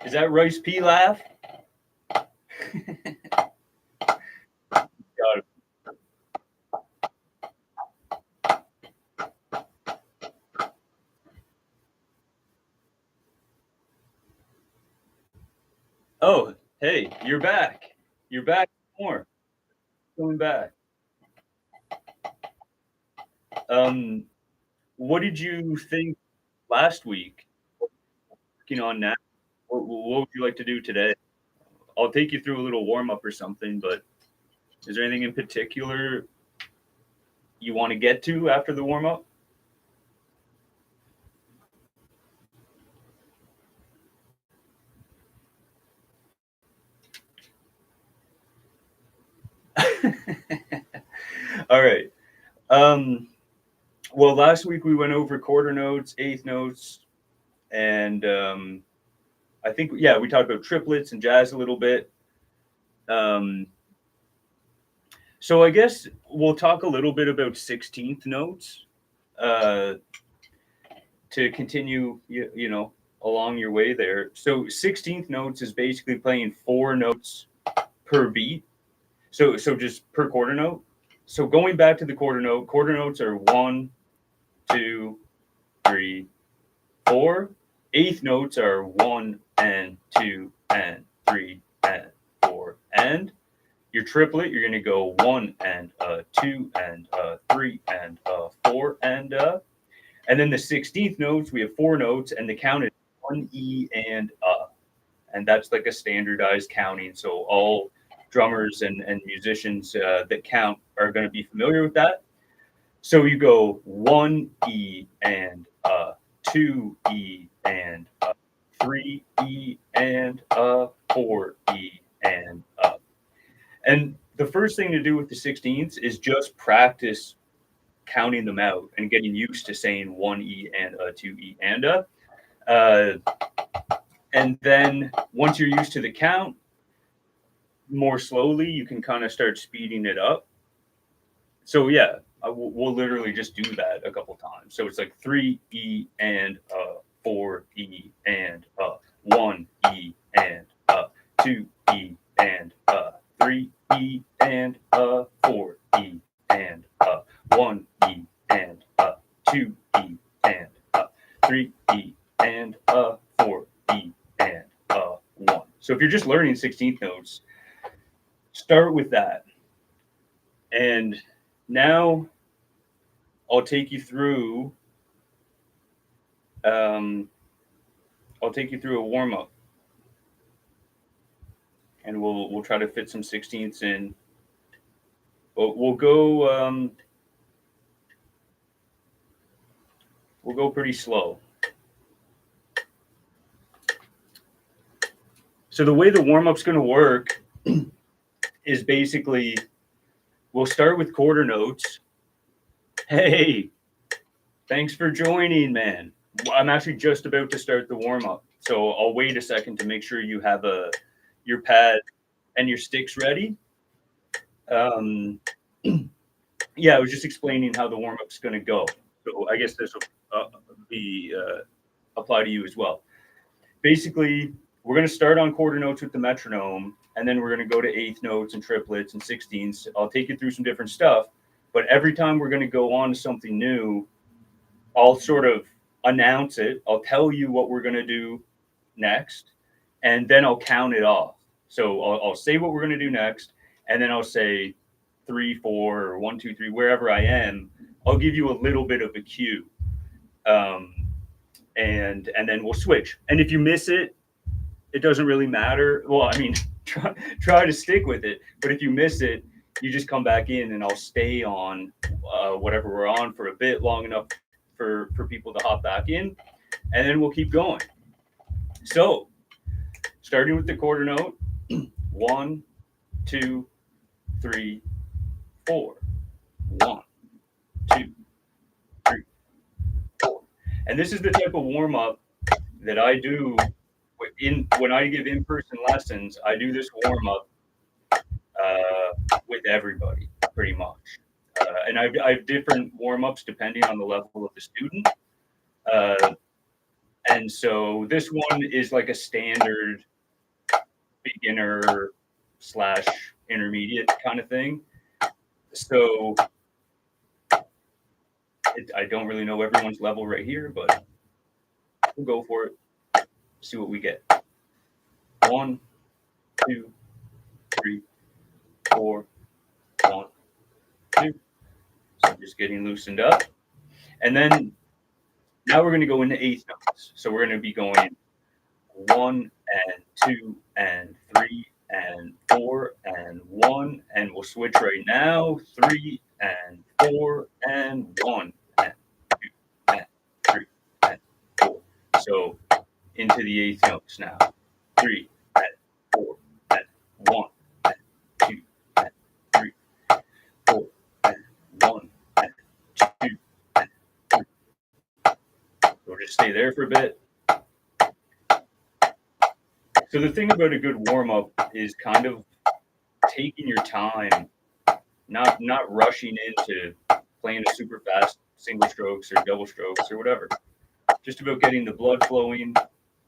Is that Rice P laugh? Got it. Oh, hey, you're back. You're back more. Coming back. Um, what did you think last week? Working on now. What would you like to do today? I'll take you through a little warm up or something, but is there anything in particular you want to get to after the warm up? All right. Um, well, last week we went over quarter notes, eighth notes, and I think yeah we talked about triplets and jazz a little bit. Um, so I guess we'll talk a little bit about 16th notes uh, to continue you know along your way there. So 16th notes is basically playing four notes per beat. So just per quarter note. So going back to the quarter notes are 1, 2, 3, 4. Eighth notes are 1 and 2 and 3 and 4. And your triplet, you're gonna go 1 and 2 and 3 and 4 and then the 16th notes, we have four notes, and the count is 1 E and and that's like a standardized counting. So all drummers and musicians that count are going to be familiar with that. So you go 1 E and 2 E and 3 E and 4 E and And the first thing to do with the 16ths is just practice counting them out and getting used to saying 1 E and 2 E and and then once you're used to the count, more slowly, you can kind of start speeding it up. So yeah, we'll literally just do that a couple times. So it's like 3 E and 4 E and 1 E and 2 E and 3 E and 4 E and 1 E and 2 E and 3 E and 4 E and 1. So if you're just learning 16th notes, start with that. And now I'll take you through a warm up, and we'll try to fit some 16ths in. We'll go pretty slow. So the way the warm up's going to work is basically we'll start with quarter notes. Hey, thanks for joining, man. I'm actually just about to start the warm up, so I'll wait a second to make sure you have your pad and your sticks ready. Yeah, I was just explaining how the warm up's going to go. So I guess this will be apply to you as well. Basically, we're going to start on quarter notes with the metronome, and then we're going to go to eighth notes and triplets and 16ths. I'll take you through some different stuff, but every time we're going to go on to something new, I'll sort of announce it. I'll tell you what we're going to do next, and then I'll count it off. So I'll say what we're going to do next, and then I'll say 3, 4, or 1, 2, 3, wherever I am. I'll give you a little bit of a cue, and then we'll switch. And if you miss it, it doesn't really matter. Well, I mean, try to stick with it. But if you miss it, you just come back in, and I'll stay on whatever we're on for a bit, long enough for people to hop back in, and then we'll keep going. So, starting with the quarter note, 1, 2, 3, 4. 1, 2, 3, 4. And this is the type of warm up that I do when I give in-person lessons. I do this warm up with everybody pretty much, and I have different warm ups depending on the level of the student. And so this one is like a standard beginner / intermediate kind of thing. So I don't really know everyone's level right here, but we'll go for it. See what we get. 1, 2, 3, 4, 1, 2. So just getting loosened up. And then now we're going to go into eighth notes. So we're going to be going 1 and 2 and 3 and 4 and 1. And we'll switch right now. 3 and 4 and 1 and 2 and 3 and 4. So into the eighth notes now. 3 and 4 and 1 and 2 and 3, 4 and 1 and 2 and 3. We'll just stay there for a bit. So the thing about a good warm-up is kind of taking your time, not rushing into playing a super fast single strokes or double strokes or whatever. Just about getting the blood flowing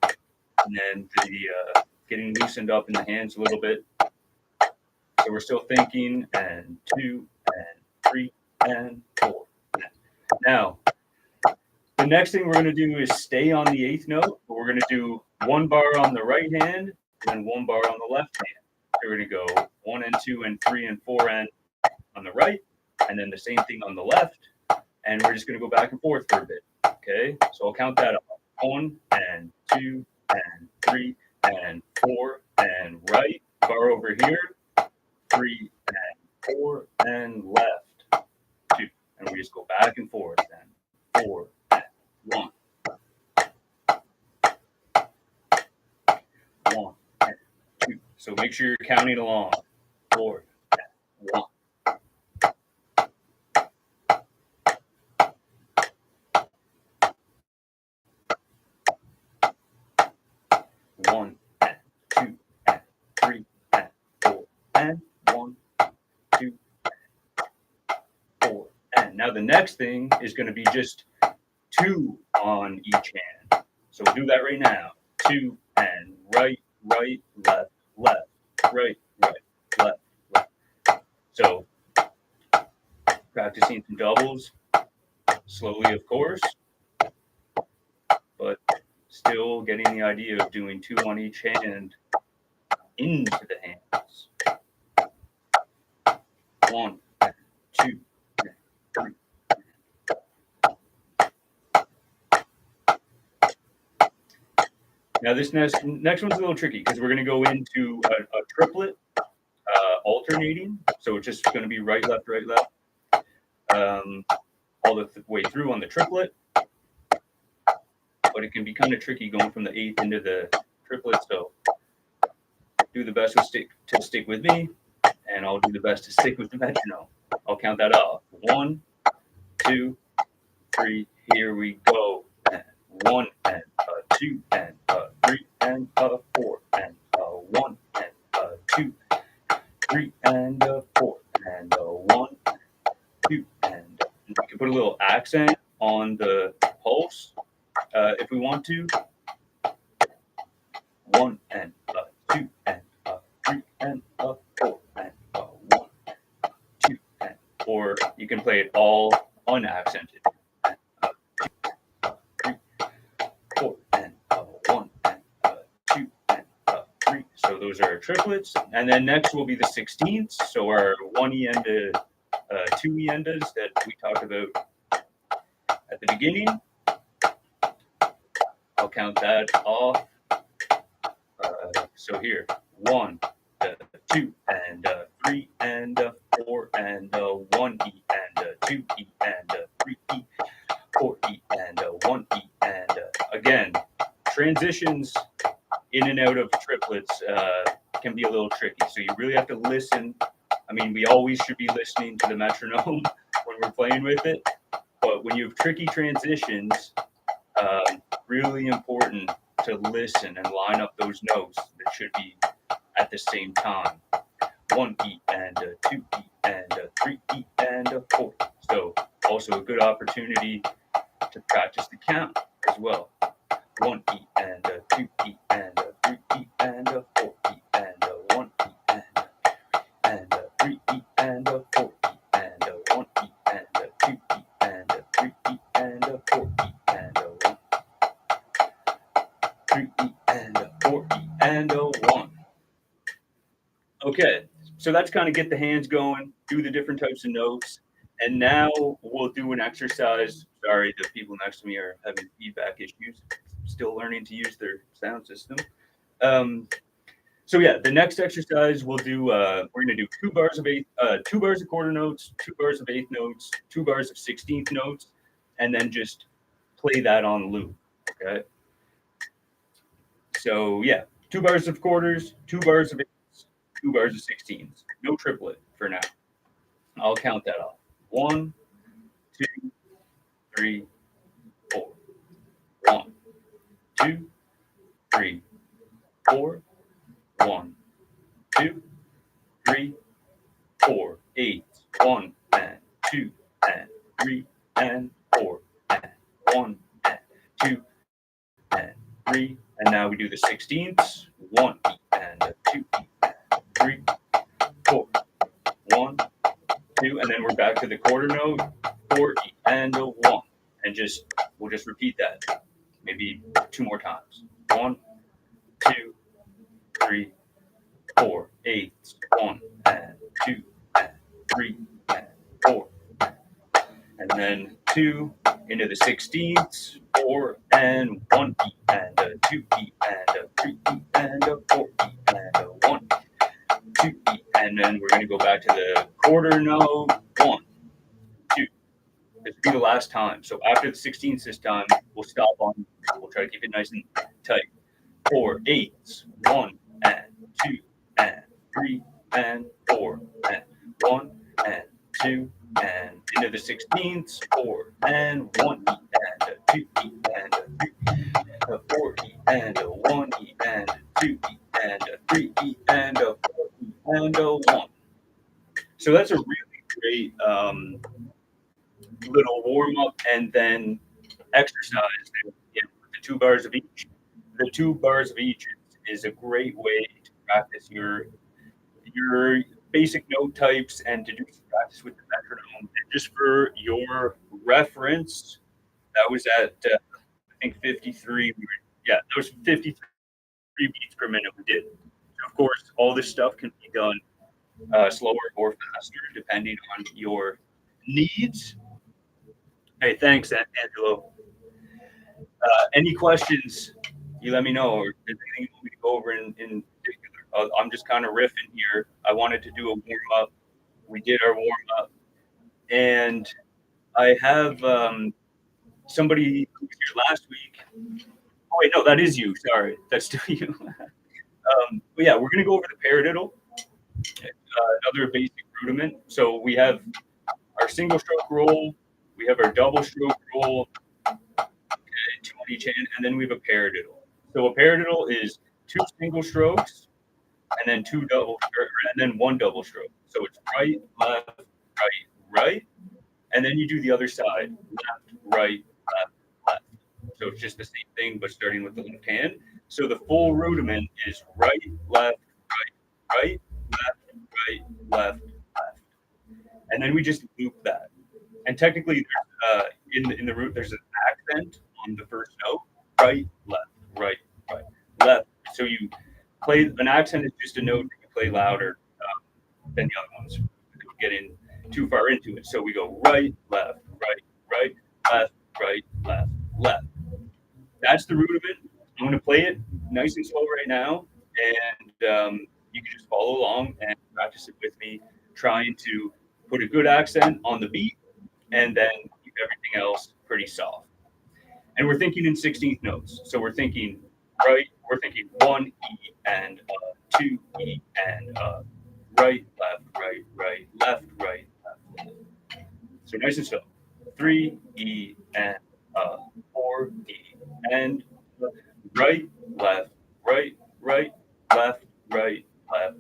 and then the getting loosened up in the hands a little bit. So we're still thinking, and 2 and 3 and 4. Now, the next thing we're going to do is stay on the eighth note, but we're going to do 1 bar on the right hand and 1 bar on the left hand. So we're going to go 1 and 2 and 3 and 4 and on the right, and then the same thing on the left, and we're just going to go back and forth for a bit. Okay, so I'll count that up. 1 and 2 and 3 and 4 and right, bar over here, 3 and 4 and left, 2, and we just go back and forth then. 4 and 1. 1 and 2. So make sure you're counting along. 4 and 1. 1 and 2 and 3 and 4 and 1, 2 and 4. And now the next thing is going to be just 2 on each hand. So we'll do that right now. 2 and right, right, left, left, right, right, left, left. So practicing some doubles, slowly of course, but still getting the idea of doing 2 on each hand into the hands. 1 and 2 and 3. Now this next one's a little tricky because we're going to go into a triplet alternating. So it's just going to be right, left, all the way through on the triplet. But it can be kind of tricky going from the eighth into the triplet. So do the best to stick with me, and I'll do the best to stick with the metronome. I'll count that off. 1, 2, 3. Here we go. And 1 and 2 and 3 and 4 and 1 and 2, 3 and 4 and 1, 2 and we can put a little accent on the pulse if we want to. 1 and 2 and 3 and 4 and 1, 2 and, or you can play it all unaccented. 4 and 1 and 2 and 3. So those are our triplets, and then next will be the 16ths. So our 1E enda, 2E endas that we talked about at the beginning. I'll count that off. So here, 1, 2 and 3 and 4 and 1E and 2E and 3E, 4E and 1E, and again, transitions in and out of triplets can be a little tricky. So you really have to listen. I mean, we always should be listening to the metronome when we're playing with it, but when you have tricky transitions, really important to listen and line up those notes that should be at the same time. 1E and 2E and 3E and 4. So also a good opportunity to practice the count as well. 1 1 E and a 2 E and a 3 E and a 4 E and a 1 E and a 3 E and a 4 E and a 1 E and a 2 E and a 3 E and a 4 E and a 1 3 E and a 4 E and a 1. Okay, so that's kind of get the hands going, do the different types of notes, and now we'll do an exercise. Sorry, the people next to me are having feedback issues, still learning to use their sound system. So yeah, the next exercise we'll do, we're gonna do 2 bars of quarter notes, 2 bars of eighth notes, 2 bars of 16th notes, and then just play that on loop. Okay. So yeah, 2 bars of quarters, 2 bars of eighths, 2 bars of 16ths. No triplet for now. I'll count that off. 1, 2, 3, 4. 1, 2, 3, 4. 1, 2, 3, 4. 8. 1 and 2 and 3 and 4 and 1 and 2 and 3. And now we do the 16ths. 1 E and a 2 E and 3, 4. 1, 2, and then we're back to the quarter note. 4 E and a 1, and we'll just repeat that maybe 2 more times. 1, 2, 3, 4. 8. 1 and 2 and 3 and 4, and then 2 into the 16ths. 4 and 1 E and a 2 E and a 3 E and a 4 E and a 1, 2 E, and then we're going to go back to the quarter note. 1, 2. This will be the last time. So after the 16th this time, we'll stop on. We'll try to keep it nice and tight. 4 8s. 1 and 2 and 3 and 4 and 1 and 2 and into the 16ths. 4 and 1 E and a 2 E and a 3, a 4 E and a 1 E and a 2 E and a 3 E and a 4 E and a 1. So that's a really great little warm up and then exercise. With the 2 bars of each. The 2 bars of each is a great way to practice your basic note types and to do some practice with the metronome. And just for your reference, that was at I think 53. That was 53 beats per minute we did. So of course, all this stuff can be done slower or faster depending on your needs. Hey, thanks, Angelo. Any questions? You let me know, or if there's anything you want me to go over in particular. I'm just kind of riffing here. I wanted to do a warm up. We did our warm up, and I have somebody who was here last week. Oh wait, no, that is you. Sorry, that's still you. But yeah, we're gonna go over the paradiddle, another basic rudiment. So we have our single stroke roll, we have our double stroke roll, 2 on each hand, and then we have a paradiddle. So a paradiddle is 2 single strokes and then 2 double, and then 1 double stroke. So it's right, left, right, and then you do the other side, left, right, left. So it's just the same thing, but starting with the left hand. So the full rudiment is right, left, right, left, and then we just loop that. And technically, in the root, there's an accent on the first note: right, left, left. So you play an accent is just a note that you play louder than the other ones. We don't get in too far into it. So we go right, left, left. That's the root of it. I'm going to play it nice and slow right now, and you can just follow along and practice it with me, trying to put a good accent on the beat, and then keep everything else pretty soft. And we're thinking in 16th notes. So we're thinking right, we're thinking 1 E and 2 E and right, left, right, left. So nice and slow. 3 E and 4 E and right, left, left, right, left,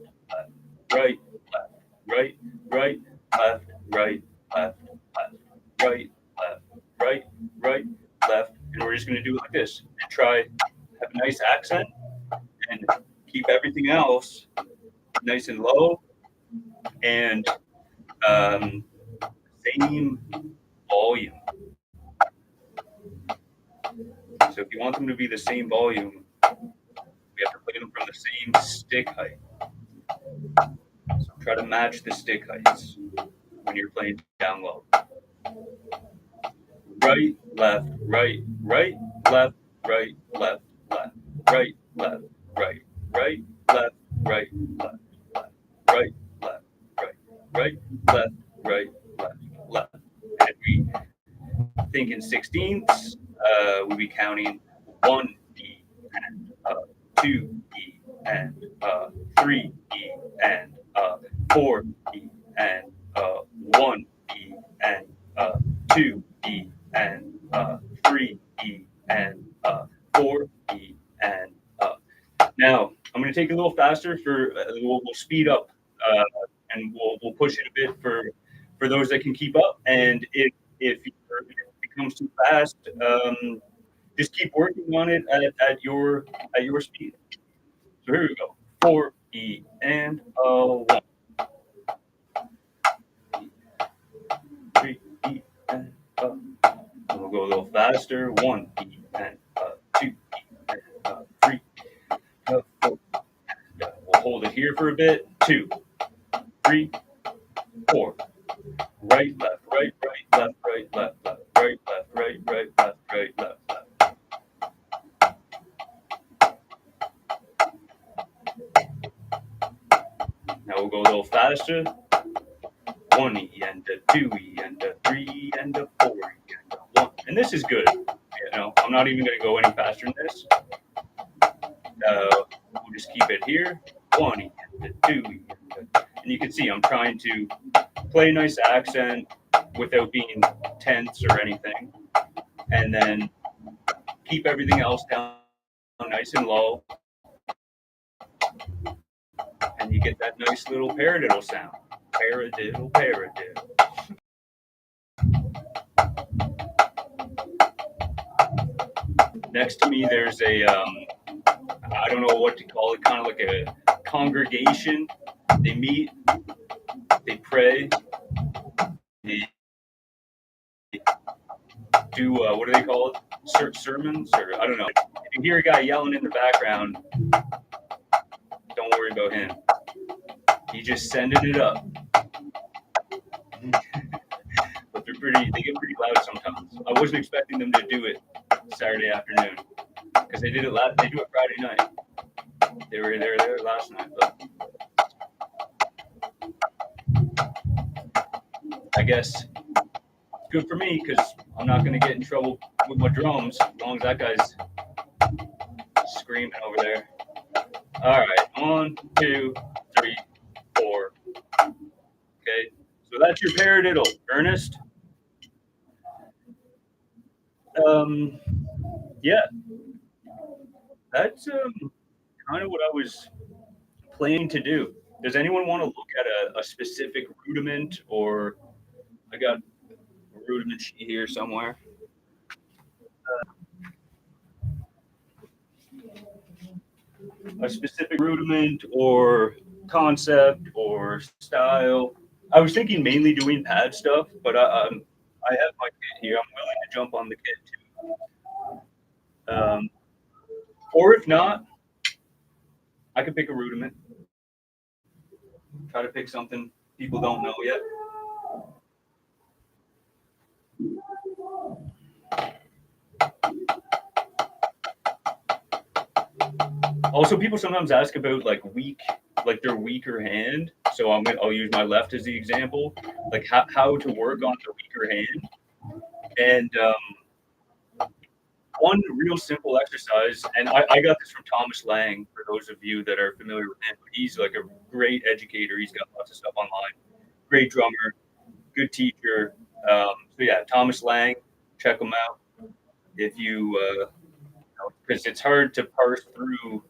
left. And we're just going to do it like this. And try have a nice accent and keep everything else nice and low and same volume. So if you want them to be the same volume, we have to play them from the same stick height. So try to match the stick heights when you're playing down low. Right, left, right, right, left, right, left, left, right, left, right, right, left, right, left, left, right, left, right, right, left, right, left, left. And if we think in sixteenths, we'd be counting 1 E and 2 E and 3 E and 4 E and 1 E and 2 E and 3 E and 4 E and now I'm going to take it a little faster for we'll speed up and we'll push it a bit for those that can keep up. And if it becomes too fast, just keep working on it at your speed. So here we go. 4 E and 1. 3 E and we'll go a little faster. 1 E and 2 E and 3. 4. We'll hold it here for a bit. 2, 3, 4. Right, left, right, right, left, right, left, left, right, left, right, right, left, right, left, left. Now we'll go a little faster. 1 E and 2 E and 3 and 4 E and 1. And this is good. I'm not even going to go any faster than this. We'll just keep it here. 1 E and 2 E and you can see I'm trying to play a nice accent without being tense or anything, and then keep everything else down nice and low, and you get that nice little paradiddle sound. Paradiddle, paradiddle. Next to me, there's a I don't know what to call it, kind of like a congregation. They meet, they pray, they do what do they call it? Sermons, or I don't know. If you hear a guy yelling in the background, don't worry about him. He's just sending it up. But they get pretty loud sometimes. I wasn't expecting them to do it Saturday afternoon because they do it Friday night. They were there last night, but I guess it's good for me because I'm not going to get in trouble with my drums as long as that guy's screaming over there. All right, 1, 2, 3, 4. Okay, so that's your paradiddle, Ernest. Yeah, that's kind of what I was planning to do. Does anyone want to look at a specific rudiment, or I got a rudiment sheet here somewhere. A specific rudiment or concept or style. I was thinking mainly doing pad stuff, but I have my kit here. I'm willing to jump on the kit too. Or if not, I could pick a rudiment. Try to pick something people don't know yet. Also, people sometimes ask about like their weaker hand. So I'll use my left as the example, like how to work on the weaker hand. And one real simple exercise, and I got this from Thomas Lang, for those of you that are familiar with him. He's like a great educator. He's got lots of stuff online. Great drummer, good teacher. So yeah, Thomas Lang, check him out if you because it's hard to parse through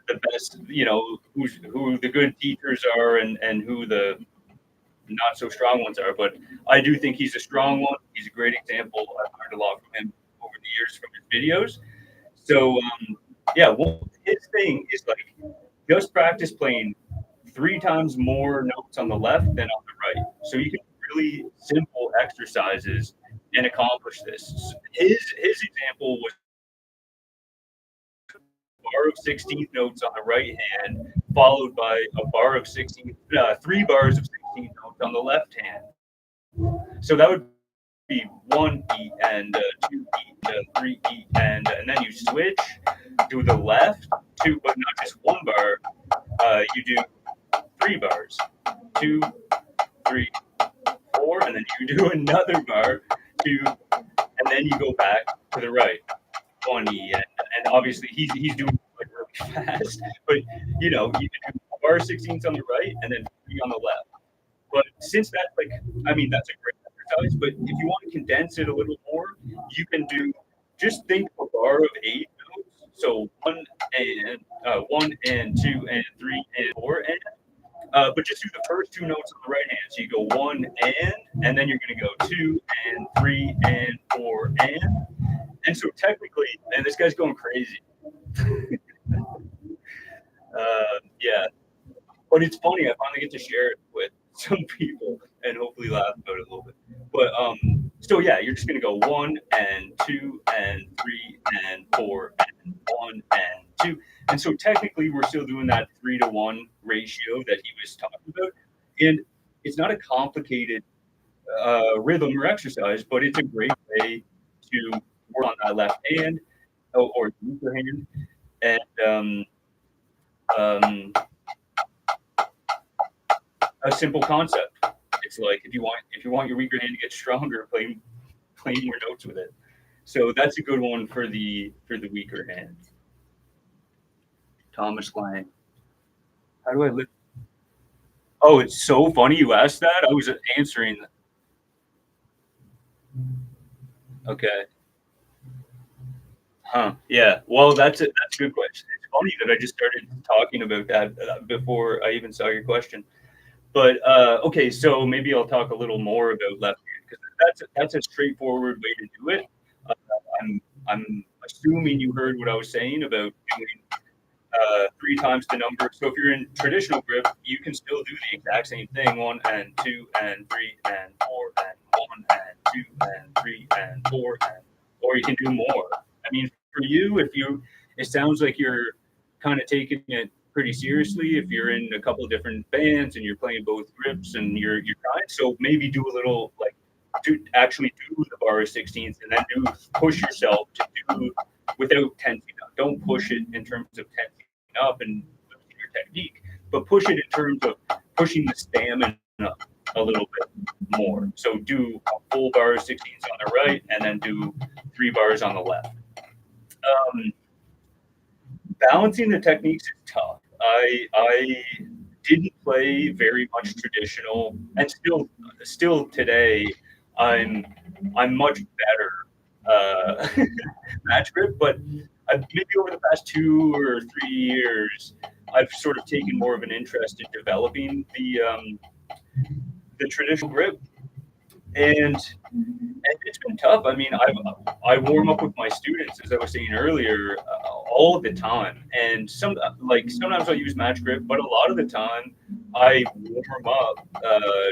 the best, who the good teachers are and who the not so strong ones are. But I do think he's a strong one. He's a great example. I've learned a lot from him over years from his videos. So yeah, well, his thing is like just practice playing 3 times more notes on the left than on the right. So you can really simple exercises and accomplish this. His example was a bar of 16th notes on the right hand, followed by a bar of 16th, 3 bars of 16th notes on the left hand. So that would be 1 E and 2 E, 3 E, and then you switch to the left, two, but not just 1 bar. You do 3 bars, 2, 3, 4, and then you do another bar, 2, and then you go back to the right, 1 E, and obviously he's doing like really fast, but you know you can do a bar 16ths on the right and then 3 on the left. But since that's like, I mean, that's a great exercise. But if you want to condense it a little more, you can do just think of a bar of 8 notes. So 1 and 2 and 3 and 4 but just do the first 2 notes on the right hand. So you go 1 and then you're going to go 2 and 3 and 4 and so technically, and this guy's going crazy. Yeah, but it's funny. I finally get to share it with some people and hopefully laugh about it a little bit. But so yeah, you're just gonna go 1 and 2 and 3 and 4 and 1 and 2, and so technically we're still doing that 3-to-1 ratio that he was talking about, and it's not a complicated rhythm or exercise, but it's a great way to work on that left hand or weaker hand, and um, a simple concept. It's like if you want your weaker hand to get stronger, play more notes with it. So that's a good one for the weaker hand. Thomas Lang. How do I lift? Oh, it's so funny you asked that. I was answering. Okay. Huh. Yeah. Well, that's a good question. It's funny that I just started talking about that before I even saw your question. But okay, so maybe I'll talk a little more about left hand because that's a straightforward way to do it. Uh, I'm assuming you heard what I was saying about doing 3 times the number. So if you're in traditional grip, you can still do the exact same thing: 1 and 2 and 3 and 4 and 1 and 2 and 3 and 4, or you can do more. I mean, for you, it sounds like you're kind of taking it pretty seriously. If you're in a couple of different bands and you're playing both grips and you're trying, so maybe do a little like actually do the bar of 16ths and then push yourself to do without tensing up. Don't push it in terms of tensing up and losing your technique, but push it in terms of pushing the stamina a little bit more. So do a full bar of 16ths on the right and then do 3 bars on the left. Balancing the techniques is tough. I didn't play very much traditional, and still today I'm much better match grip. But maybe over the past 2 or 3 years, I've sort of taken more of an interest in developing the traditional grip, and it's been tough. I mean, I warm up with my students, as I was saying earlier, all the time, and sometimes I'll use match grip, but a lot of the time I warm up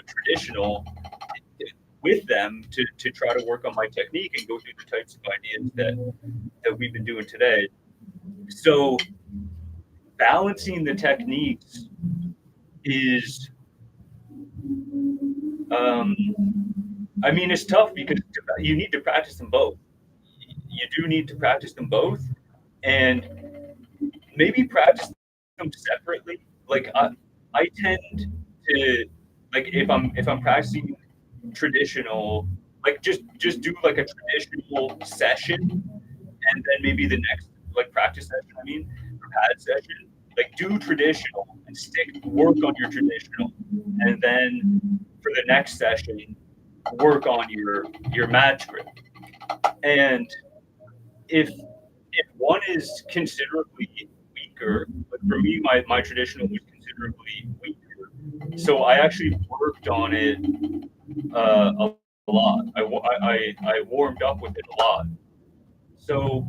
traditional with them to try to work on my technique and go through the types of ideas that we've been doing today. So balancing the techniques is I mean, it's tough because you need to practice them both. You do need to practice them both, and maybe practice them separately. Like I tend to like if I'm practicing traditional, like just do like a traditional session, and then maybe the next like practice session. I mean, or pad session. Like do traditional and work on your traditional, and then for the next session work on your match grip. And if one is considerably weaker, but for me my traditional was considerably weaker, so I actually worked on it a lot. I warmed up with it a lot, So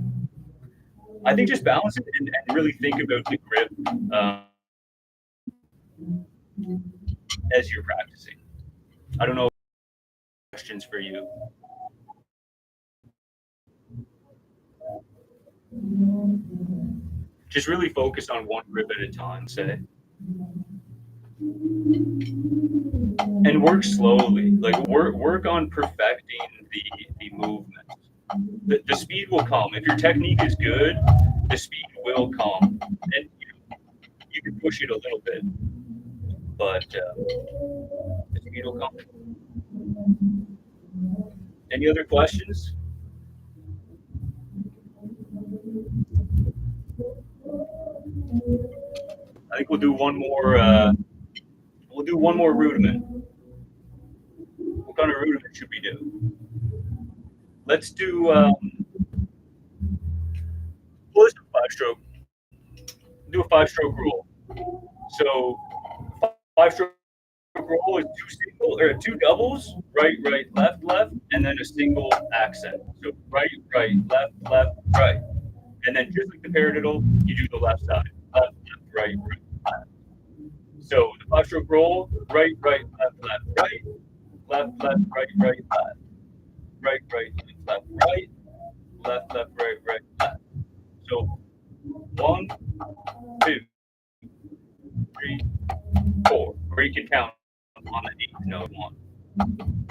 I think just balance it and really think about the grip as you're practicing. I don't know questions for you. Just really focus on one grip at a time, say. And work slowly. Like work on perfecting the movement. The speed will come. If your technique is good, the speed will come. And you can push it a little bit, but the speed will come. Any other questions? I think we'll do one more. We'll do one more rudiment. What kind of rudiment should we do? Let's do. Well, let's do 5-stroke. Do a 5-stroke rule. So 5-stroke roll is two doubles, right, right, left, left, and then a single accent. So right, right, left, left, right. And then just like the paradiddle, you do the left side. Left, left, right, right, left. So the 5-stroke roll, right, right, left, left, right, left, left, right, right, left. Right, right, left, right, left, left, right, right, left. So 1, 2, 3, 4. Or you can count on the 8th note 1.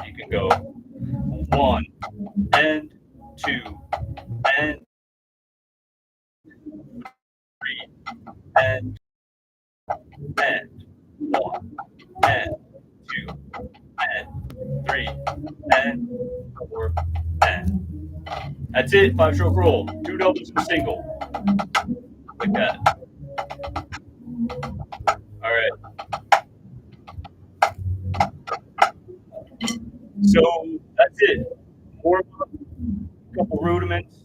You can go 1 and 2 and 3 and 1 and 2 and 3 and 4 and. That's it. 5-stroke roll. 2 doubles and a single. Like that. All right. So that's it. More a couple rudiments,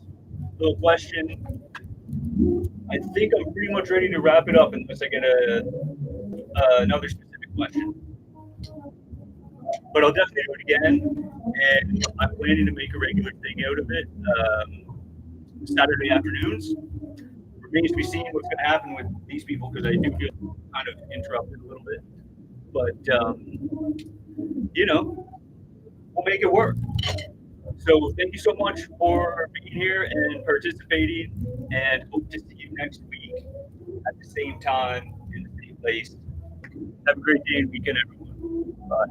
little question. I think I'm pretty much ready to wrap it up unless I get another specific question. But I'll definitely do it again, and I'm planning to make a regular thing out of it. Saturday afternoons. Remains to be seen what's going to happen with these people because I do feel kind of interrupted a little bit. But we'll make it work. So thank you so much for being here and participating, and hope to see you next week at the same time in the same place. Have a great day and weekend, everyone. Bye.